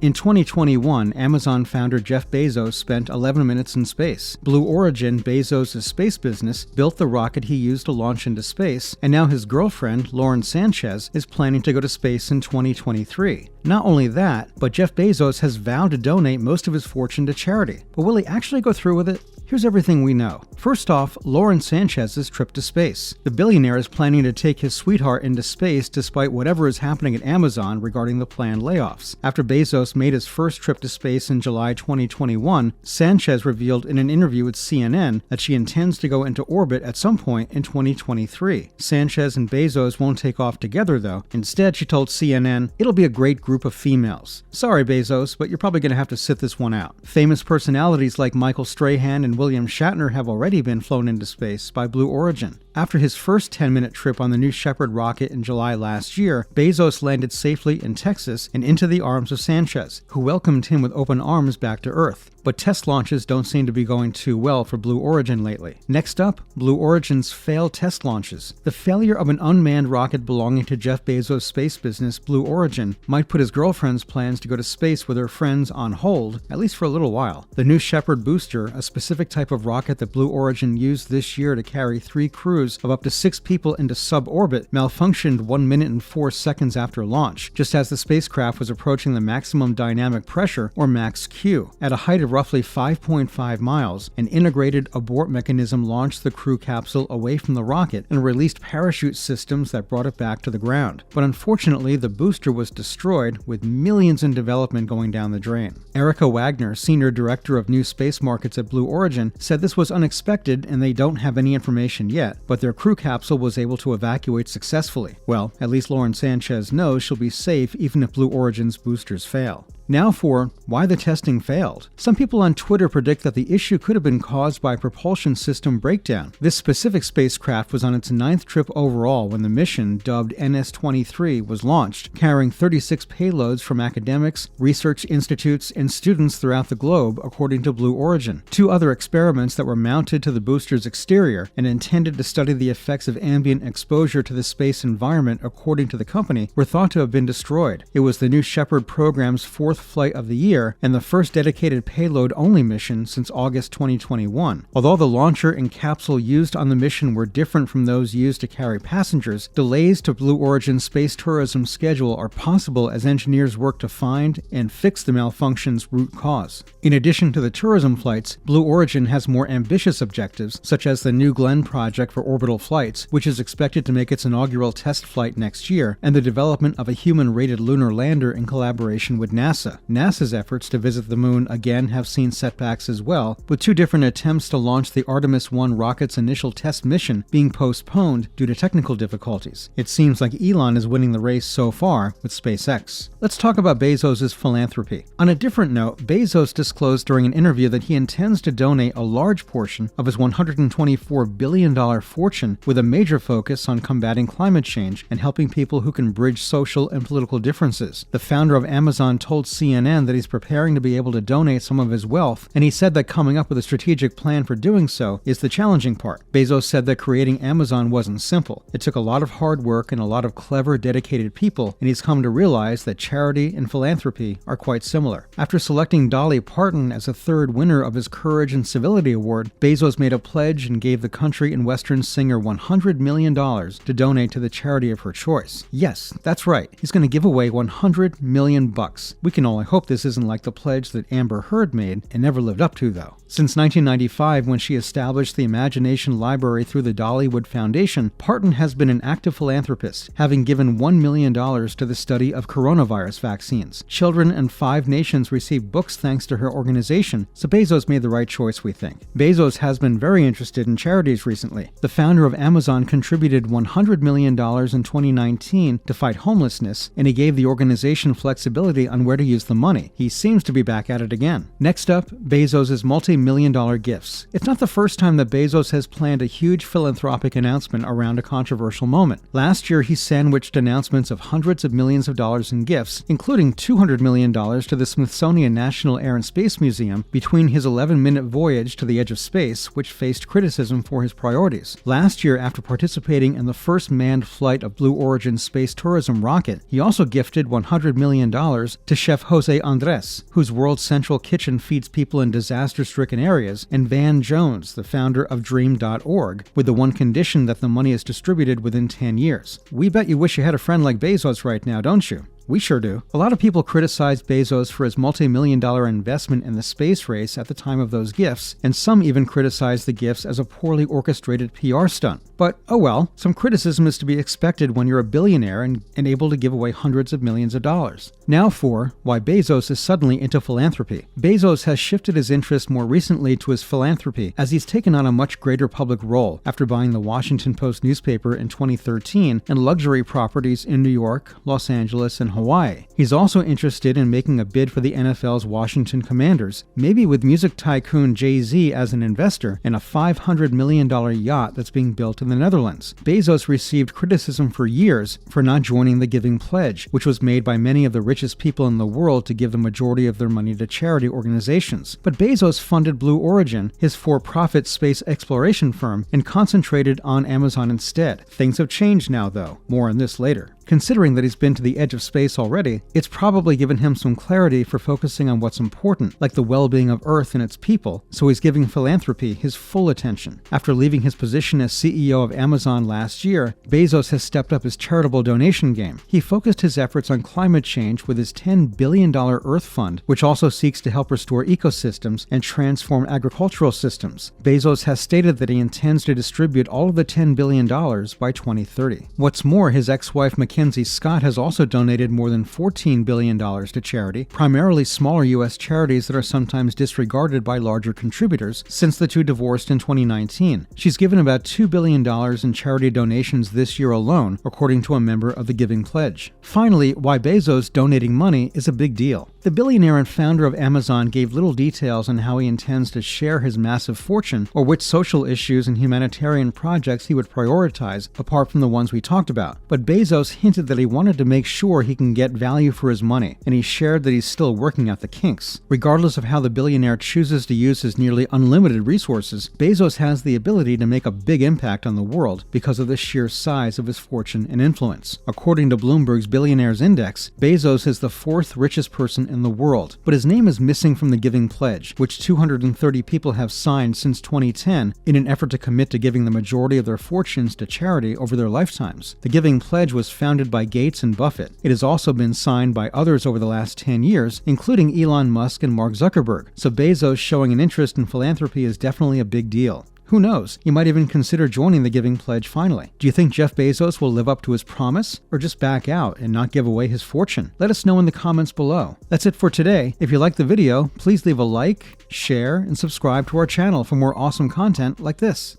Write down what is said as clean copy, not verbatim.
In 2021, Amazon founder Jeff Bezos spent 11 minutes in space. Blue Origin, Bezos' space business, built the rocket he used to launch into space, and now his girlfriend, Lauren Sanchez, is planning to go to space in 2023. Not only that, but Jeff Bezos has vowed to donate most of his fortune to charity. But will he actually go through with it? Here's everything we know. First off, Lauren Sanchez's trip to space. The billionaire is planning to take his sweetheart into space despite whatever is happening at Amazon regarding the planned layoffs. After Bezos made his first trip to space in July 2021, Sanchez revealed in an interview with CNN that she intends to go into orbit at some point in 2023. Sanchez and Bezos won't take off together though. Instead, she told CNN, "It'll be a great group of females. Sorry, Bezos, but you're probably going to have to sit this one out." Famous personalities like Michael Strahan and William Shatner have already been flown into space by Blue Origin. After his first 10-minute trip on the New Shepard rocket in July last year, Bezos landed safely in Texas and into the arms of Sanchez, who welcomed him with open arms back to Earth. But test launches don't seem to be going too well for Blue Origin lately. Next up, Blue Origin's failed test launches. The failure of an unmanned rocket belonging to Jeff Bezos' space business, Blue Origin, might put his girlfriend's plans to go to space with her friends on hold, at least for a little while. The New Shepard booster, a specific type of rocket that Blue Origin used this year to carry 3 crews of up to 6 people into suborbit, malfunctioned 1 minute and 4 seconds after launch, just as the spacecraft was approaching the maximum dynamic pressure, or max Q. At a height of roughly 5.5 miles, an integrated abort mechanism launched the crew capsule away from the rocket and released parachute systems that brought it back to the ground. But unfortunately, the booster was destroyed, with millions in development going down the drain. Erica Wagner, senior director of new space markets at Blue Origin, said this was unexpected and they don't have any information yet, but their crew capsule was able to evacuate successfully. Well, at least Lauren Sanchez knows she'll be safe even if Blue Origin's boosters fail. Now for why the testing failed. Some people on Twitter predict that the issue could have been caused by a propulsion system breakdown. This specific spacecraft was on its 9th trip overall when the mission, dubbed NS-23, was launched, carrying 36 payloads from academics, research institutes, and students throughout the globe, according to Blue Origin. 2 other experiments that were mounted to the booster's exterior and intended to study the effects of ambient exposure to the space environment, according to the company, were thought to have been destroyed. It was the New Shepard program's 4th flight of the year and the first dedicated payload-only mission since August 2021. Although the launcher and capsule used on the mission were different from those used to carry passengers, delays to Blue Origin's space tourism schedule are possible as engineers work to find and fix the malfunction's root cause. In addition to the tourism flights, Blue Origin has more ambitious objectives, such as the New Glenn project for orbital flights, which is expected to make its inaugural test flight next year, and the development of a human-rated lunar lander in collaboration with NASA. NASA's efforts to visit the moon again have seen setbacks as well, with 2 different attempts to launch the Artemis 1 rocket's initial test mission being postponed due to technical difficulties. It seems like Elon is winning the race so far with SpaceX. Let's talk about Bezos' philanthropy. On a different note, Bezos disclosed during an interview that he intends to donate a large portion of his $124 billion fortune with a major focus on combating climate change and helping people who can bridge social and political differences. The founder of Amazon told CNN that he's preparing to be able to donate some of his wealth, and he said that coming up with a strategic plan for doing so is the challenging part. Bezos said that creating Amazon wasn't simple. It took a lot of hard work and a lot of clever, dedicated people, and he's come to realize that charity and philanthropy are quite similar. After selecting Dolly Parton as a 3rd winner of his Courage and Civility Award, Bezos made a pledge and gave the country and western singer $100 million to donate to the charity of her choice. Yes, that's right. He's going to give away $100 million. We can only hope this isn't like the pledge that Amber Heard made and never lived up to, though. Since 1995, when she established the Imagination Library through the Dollywood Foundation, Parton has been an active philanthropist, having given $1 million to the study of coronavirus vaccines. Children in 5 nations received books thanks to her organization, so Bezos made the right choice, we think. Bezos has been very interested in charities recently. The founder of Amazon contributed $100 million in 2019 to fight homelessness, and he gave the organization flexibility on where to use the money. He seems to be back at it again. Next up, Bezos' multi-million-dollar gifts. It's not the first time that Bezos has planned a huge philanthropic announcement around a controversial moment. Last year, he sandwiched announcements of hundreds of millions of dollars in gifts, including $200 million to the Smithsonian National Air and Space Museum between his 11-minute voyage to the edge of space, which faced criticism for his priorities. Last year, after participating in the first manned flight of Blue Origin's space tourism rocket, he also gifted $100 million to chef Chef Jose Andres, whose World Central Kitchen feeds people in disaster-stricken areas, and Van Jones, the founder of Dream.org, with the one condition that the money is distributed within 10 years. We bet you wish you had a friend like Bezos right now, don't you? We sure do. A lot of people criticized Bezos for his multi-million-dollar investment in the space race at the time of those gifts, and some even criticized the gifts as a poorly orchestrated PR stunt. But oh well, some criticism is to be expected when you're a billionaire and able to give away hundreds of millions of dollars. Now for why Bezos is suddenly into philanthropy. Bezos has shifted his interest more recently to his philanthropy, as he's taken on a much greater public role after buying the Washington Post newspaper in 2013 and luxury properties in New York, Los Angeles, and Hawaii. He's also interested in making a bid for the NFL's Washington Commanders, maybe with music tycoon Jay-Z as an investor, and a $500 million yacht that's being built in the Netherlands. Bezos received criticism for years for not joining the Giving Pledge, which was made by many of the richest people in the world to give the majority of their money to charity organizations. But Bezos funded Blue Origin, his for-profit space exploration firm, and concentrated on Amazon instead. Things have changed now, though. More on this later. Considering that he's been to the edge of space already, it's probably given him some clarity for focusing on what's important, like the well-being of Earth and its people, so he's giving philanthropy his full attention. After leaving his position as CEO of Amazon last year, Bezos has stepped up his charitable donation game. He focused his efforts on climate change with his $10 billion Earth Fund, which also seeks to help restore ecosystems and transform agricultural systems. Bezos has stated that he intends to distribute all of the $10 billion by 2030. What's more, his ex-wife Mackenzie Scott has also donated more than $14 billion to charity, primarily smaller U.S. charities that are sometimes disregarded by larger contributors, since the two divorced in 2019. She's given about $2 billion in charity donations this year alone, according to a member of the Giving Pledge. Finally, why Bezos donating money is a big deal. The billionaire and founder of Amazon gave little details on how he intends to share his massive fortune or which social issues and humanitarian projects he would prioritize, apart from the ones we talked about. But Bezos hinted that he wanted to make sure he can get value for his money, and he shared that he's still working out the kinks. Regardless of how the billionaire chooses to use his nearly unlimited resources, Bezos has the ability to make a big impact on the world because of the sheer size of his fortune and influence. According to Bloomberg's Billionaires Index, Bezos is the fourth richest person in the world, but his name is missing from the Giving Pledge, which 230 people have signed since 2010 in an effort to commit to giving the majority of their fortunes to charity over their lifetimes. The Giving Pledge was founded by Gates and Buffett. It has also been signed by others over the last 10 years, including Elon Musk and Mark Zuckerberg, so Bezos showing an interest in philanthropy is definitely a big deal. Who knows? You might even consider joining the Giving Pledge finally. Do you think Jeff Bezos will live up to his promise, or just back out and not give away his fortune? Let us know in the comments below. That's it for today. If you liked the video, please leave a like, share, and subscribe to our channel for more awesome content like this.